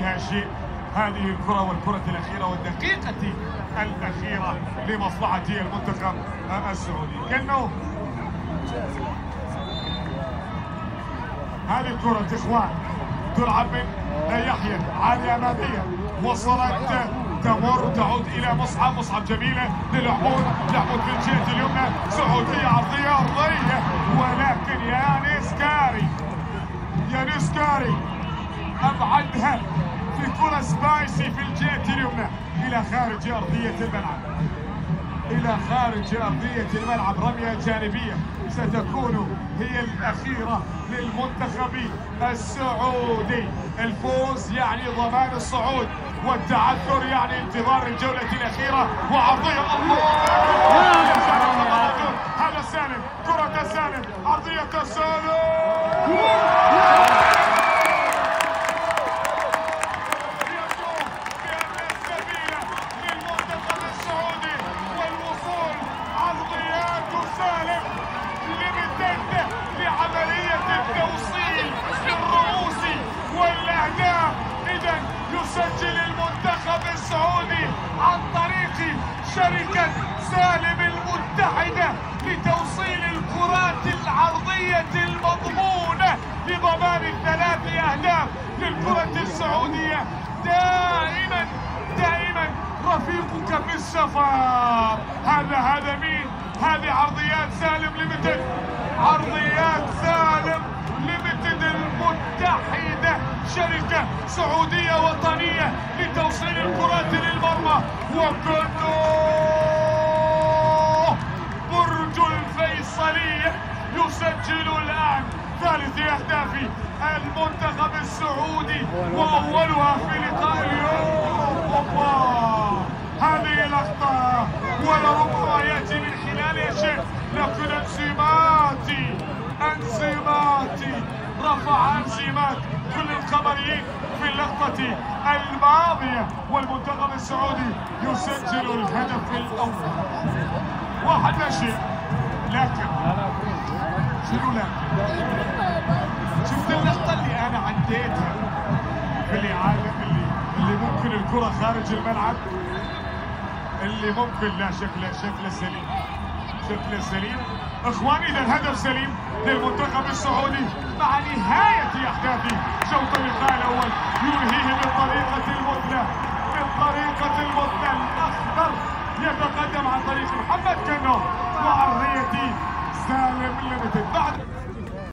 فيها شيء. هذه الكرة والكرة الأخيرة والدقيقة الأخيرة لمصلحة المنتخب السعودي. كأنه هذه الكرة إخوان تلعب من يحيى عالية أمامية، وصلت تمر تعود إلى مصعب جميلة للعبود في الجهة اليمنى، سعودية عرضية ولكن يا نسكاري أبعدها في كرة سبايسي في الجهة اليمنى إلى خارج أرضية الملعب. رمية جانبية ستكون هي الأخيرة للمنتخب السعودي. الفوز يعني ضمان الصعود، والتعثر يعني انتظار الجولة الأخيرة. وعرضية الله، هذا سالم، كرة سالم، عرضية سالم، يسجل المنتخب السعودي عن طريق شركة سالم المتحدة لتوصيل الكرات العرضية المضمونة لضمان 3 أهداف للكرة السعودية. دائما رفيقك في السفر. هذا مين؟ هذه عرضيات سالم ليميتد، المتحدة، شركة سعودية وطنية لتوصيل الكرات للمرمى. وكنو برج الفيصلية يسجل الآن 3 أهداف المنتخب السعودي، وأولها في لقاء اليوم. هذه الأخطاء ولربما يأتي من خلال شيء، لكن أنسيماتي رفع أنسيمات كل القمريين في اللقطة الماضية، والمنتخب السعودي يسجل الهدف الأول. 1-0. لكن شفت اللقطة اللي أنا عديتها في الإعادة، اللي ممكن الكرة خارج الملعب، اللي ممكن لا شكله سليم. اخواني اذا الهدف سليم للمنتخب السعودي مع نهاية احداث شوط اللقاء الاول، ينهيه بالطريقة المثلى. الاخضر يتقدم عن طريق محمد كنو وعرضية سالم ليميتد. بعد